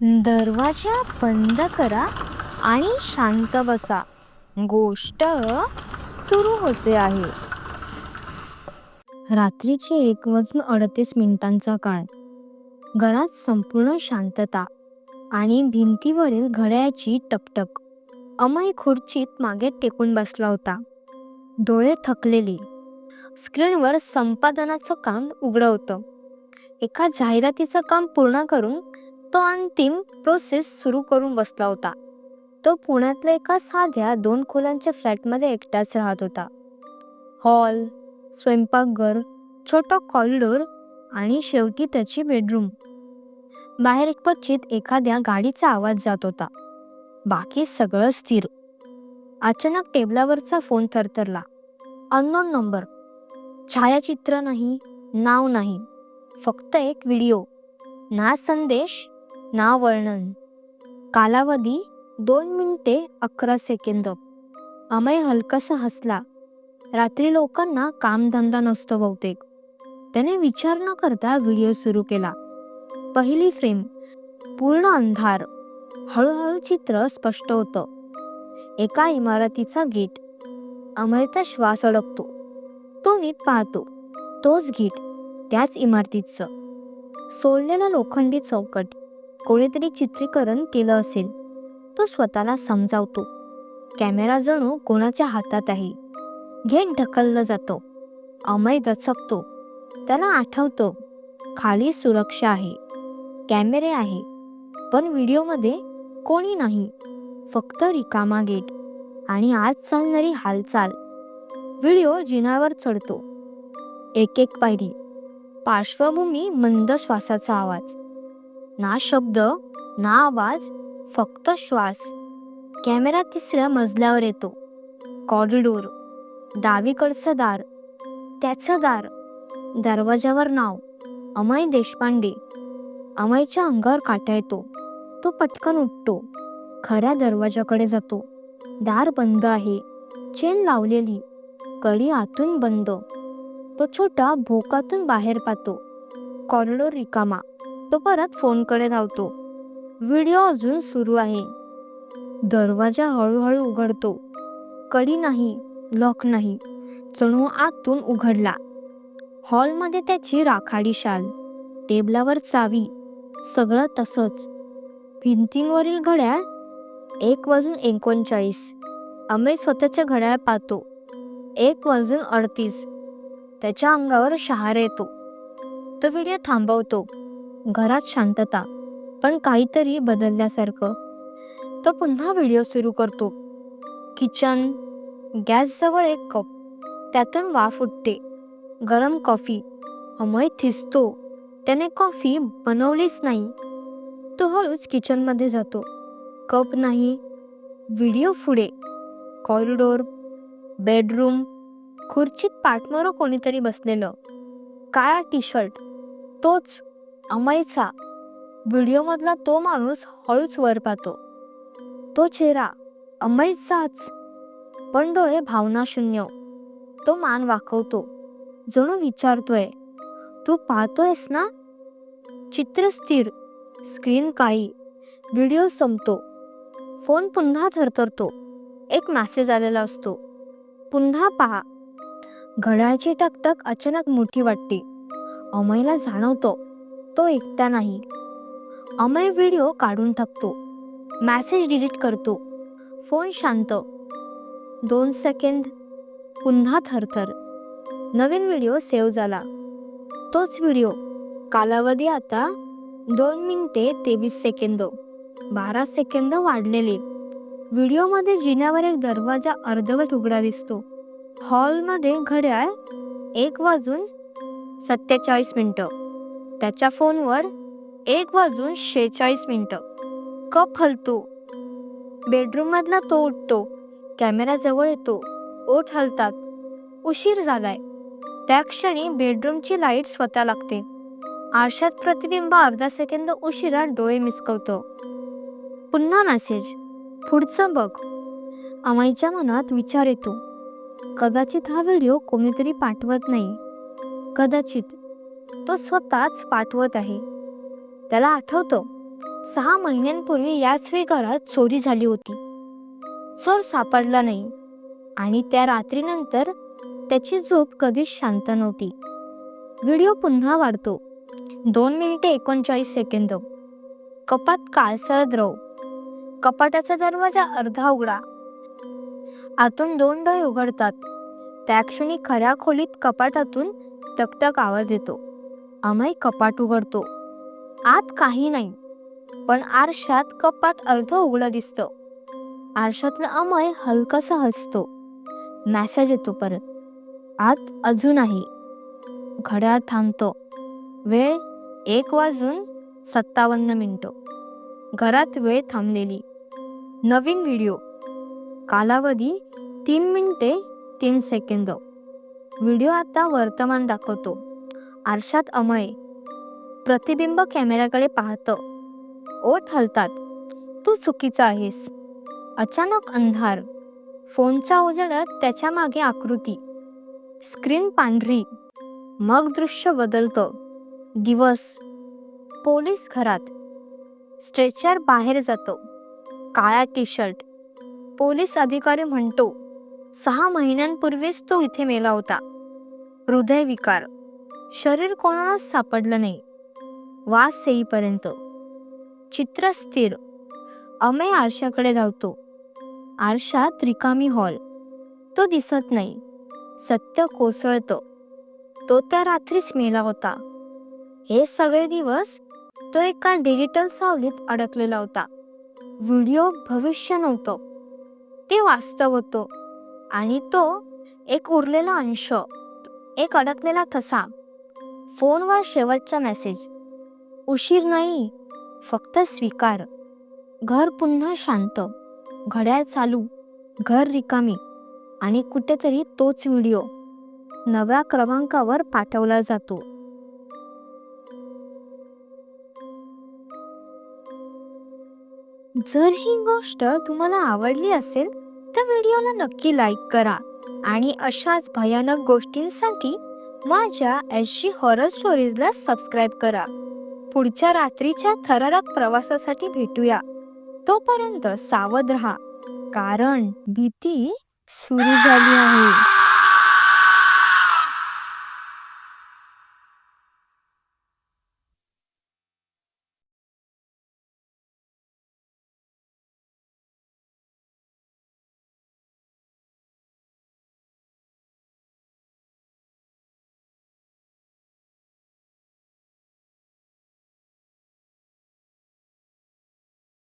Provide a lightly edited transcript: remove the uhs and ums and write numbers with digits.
दरवाजा बंद करा आणि शांत बसा. गोष्ट सुरू होते आहे. रात्रीचे 1:38 काळ. घरात संपूर्ण शांतता आणि भिंतीवरील घड्याळाची टकटक. अमय खुर्चीत मागे टेकून बसला होता, डोळे थकलेले. स्क्रीनवर संपादनाचं काम उघडं होतं. एका जाहिरातीचं काम पूर्ण करून तो अंतिम प्रोसेस सुरू करून बसला होता. तो पुण्यातल्या एका साध्या 2 खोल्यांच्या फ्लॅटमध्ये एकटाच राहत होता. हॉल, स्वयंपाकघर, छोटा कॉरिडोर आणि शेवटी त्याची बेडरूम. बाहेर क्वचित एखाद्या गाडीचा आवाज जात होता. बाकी सगळं स्थिर. अचानक टेबलावरचा फोन थरथरला. Unknown number. छायाचित्र नाही, नाव नाही, फक्त एक व्हिडिओ. ना संदेश ना वर्णन. कालावधी 2:11. अमय हलकासा हसला. रात्री लोकांना कामधंदा नसतो बहुतेक. त्याने विचार न करता व्हिडिओ सुरू केला. पहिली फ्रेम. पूर्ण अंधार. हळूहळू चित्र स्पष्ट होतं. एका इमारतीचा गेट. अमयचा श्वास अडकतो. तो नीट पाहतो. तोच गेट, त्याच इमारतीचं. सोडलेला लोखंडी चौकट. कोणीतरी चित्रीकरण केलं असेल. तो स्वतःला समजावतो. कॅमेरा जणू कोणाच्या हातात आहे. गेट ढकललं जातं. अमय दचकतो. त्याला आठवतं, खाली सुरक्षा आहे, कॅमेरे आहे, पण व्हिडिओमध्ये कोणी नाही. फक्त रिकामा गेट आणि आत चालणारी हालचाल. व्हिडिओ जिन्यावर चढतो. एक एक पायरी. पार्श्वभूमी मंद श्वासाचा आवाज. ना शब्द ना आवाज, फक्त श्वास. कॅमेरा 3ऱ्या मजल्यावर येतो. कॉरिडोर. डावीकडचं दार. त्याचं दार. दरवाजावर नाव, अमय देशपांडे. अमयच्या अंगावर काटा येतो. तो पटकन उठतो. खऱ्या दरवाजाकडे जातो. दार बंद आहे. चेन लावलेली. कडी आतून बंद. तो छोटा भोकातून बाहेर पाहतो. कॉरिडोर रिकामा. तो परत फोनकडे धावतो. व्हिडिओ अजून सुरू आहे. दरवाजा हळूहळू उघडतो. कडी नाही, लॉक नाही, जणू आतून उघडला. हॉलमध्ये त्याची राखाडी शाल. टेबलावर चावी. सगळं तसंच. भिंतींवरील घड्याळ 1:39. अमय स्वतःच्या घड्याळ पाहतो. 1:38. त्याच्या अंगावर शहारे येतो. तो व्हिडिओ थांबवतो. घरात शांतता, पण काहीतरी बदलल्यासारखं. तो पुन्हा व्हिडिओ सुरू करतो. किचन. गॅसजवळ एक कप. त्यातून वाफ उठते. गरम कॉफी. अमय थिसतो. त्याने कॉफी बनवलीच नाही. तो हळूच किचनमध्ये जातो. कप नाही. व्हिडिओ पुढे. कॉरिडोर. बेडरूम. खुर्चीत पाठमोरं कोणीतरी बसलेलं. काळा टी शर्ट. तोच, अमयचा. व्हिडिओमधला तो माणूस हळूच वर पाहतो. तो चेहरा अमयचाच, पण डोळे भावनाशून्य. तो मान वाकवतो, जणू विचारतोय, तू पाहतोयस ना? चित्र स्थिर. स्क्रीन काळी. व्हिडिओ संपतो. फोन पुन्हा थरथरतो. एक मेसेज आलेला असतो. पुन्हा पहा. घड्याळाची टकटक अचानक मोठी वाटते. अमयला जाणवतो, तो एकटा नाही. अमय व्हिडिओ काढून टाकतो. मेसेज डिलीट करतो. फोन शांत. 2 सेकंद. पुन्हा थरथर. नवीन व्हिडिओ सेव्ह झाला. तोच व्हिडिओ. कालावधी आता 2:23. 12 सेकंद वाढलेले. व्हिडिओमध्ये जिन्यावर एक दरवाजा अर्धवट उघडा दिसतो. हॉलमध्ये घड्याळ 1:47. त्याच्या फोनवर 1:46. कप हलतो. बेडरूम मधला तो उठतो. कॅमेरा जवळ येतो. ओठ हलतात. उशीर झालाय. त्या क्षणी बेडरूमची लाईट स्वतः लागते. आरशात प्रतिबिंब अर्धा सेकंद उशिरा डोळे मिचकवतो. पुन्हा मेसेज. पुढचं बघ. अमयच्या मनात विचार येतो. कदाचित हा व्हिडिओ कोणीतरी पाठवत नाही. कदाचित तो स्वतःच पाठवत आहे. त्याला आठवतं, 6 महिन्यांपूर्वी याच वेळी घरात चोरी झाली होती. चोर सापडला नाही आणि त्या रात्रीनंतर त्याची झोप कधीच शांत नव्हती. व्हिडिओ पुन्हा वाढतो. 2 मिनिटे 39 सेकंद. कपात काळसर द्रव. कपाटाचा दरवाजा अर्धा उघडा. आतून 2 डोळे उघडतात. त्या क्षणी खऱ्या खोलीत कपाटातून टकटक आवाज येतो. अमय कपाट उघडतो. आत काही नाही, पण आरशात कपाट अर्ध उघडं दिसतं. आरशातला अमय हलकासा हसतो. मेसेज येतो परत. आत अजून आहे. घड्याळ थांबतो. वेळ 1:57 घरात वेळ थांबलेली. नवीन व्हिडिओ. कालावधी 3 मिनिटे 3 सेकंद. व्हिडिओ आता वर्तमान दाखवतो. आरशात अमय. प्रतिबिंब कॅमेऱ्याकडे पाहतं. ओठ हलतात. तू चुकीचा आहेस. अचानक अंधार. फोनच्या उजेडात त्याच्या मागे आकृती. स्क्रीन पांढरी. मग दृश्य बदलतं. दिवस. पोलीस घरात. स्ट्रेचर बाहेर जातो. काळा टी शर्ट. पोलीस अधिकारी म्हणतो, 6 महिन्यांपूर्वीच तो इथे मेला होता. हृदयविकार. शरीर कोणालाच सापडलं नाही. वास येईपर्यंत. चित्र स्थिर. अमय आरशाकडे धावतो. आरशात रिकामी हॉल. तो दिसत नाही. सत्य कोसळतं. तो त्या रात्रीच मेला होता. हे सगळे दिवस तो एका डिजिटल सावलीत अडकलेला होता. व्हिडिओ भविष्य नव्हतं, ते वास्तव होतं. आणि तो एक उरलेला अंश, एक अडकलेला ठसा. फोनवर शेवटचा मेसेज. उशीर नाही, फक्त स्वीकार. घर पुन्हा शांत. घड्याळ चालू. घर रिकामी. आणि कुठेतरी तोच व्हिडिओ नव्या क्रमांकावर पाठवला जातो. जर ही गोष्ट तुम्हाला आवडली असेल तर व्हिडिओला नक्की लाईक करा आणि अशाच भयानक गोष्टींसाठी माझ्या SG हॉरर स्टोरीजला सबस्क्राईब करा. पुढच्या रात्रीच्या थरारक प्रवासासाठी भेटूया. तोपर्यंत सावध राहा, कारण भीती सुरू झाली आहे.